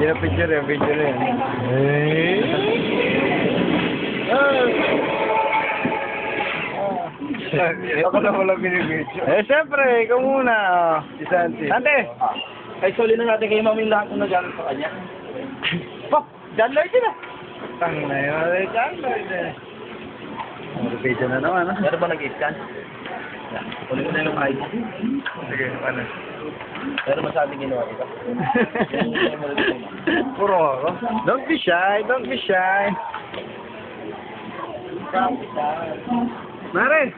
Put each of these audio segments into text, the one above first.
Hindi na picture yan, video na yan. Ako na wala binibidyo. Siyempre, ikaw muna. Si Santi. Santi! Ay, soli na natin kay Mami lahat na nagaling sa kanya. Pop! John Lloyd na. Tang na yun. John Lloyd eh. Video na naman, ha? Meron ba nag-scan? Yan. Kunin ko na yung ID. Sige, ano? Meron ba sa ating ginawa ito? Puro ako. Don't be shy, don't be shy. Mare!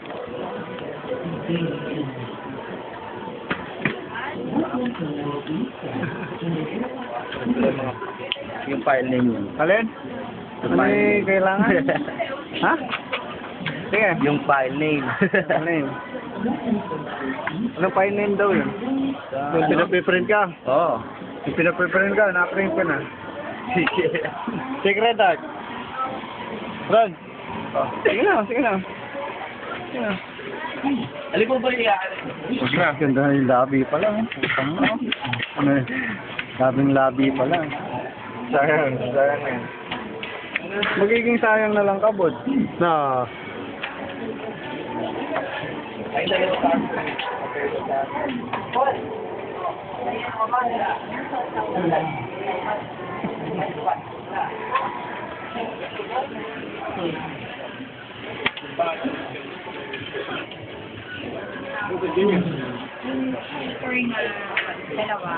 Yung file name yun. Alin? Ano yung kailangan? Ha? Sige. Yung file name. Ano yun? Anong file name daw yun? Yung pinapiprint ka? Oo. Yung pinapiprint ka, na-print ka na. Secret art. Ron. Oh. Sige na, sige na. Sige na. Alin po ba niya? Ganda na yung labi pala. Putang mo. Ano yun? Labing labi pala. Sayang, sayang yan. Magiging sayang na lang kabod. Na. Ay, dalawa sa Sorry na dalawa.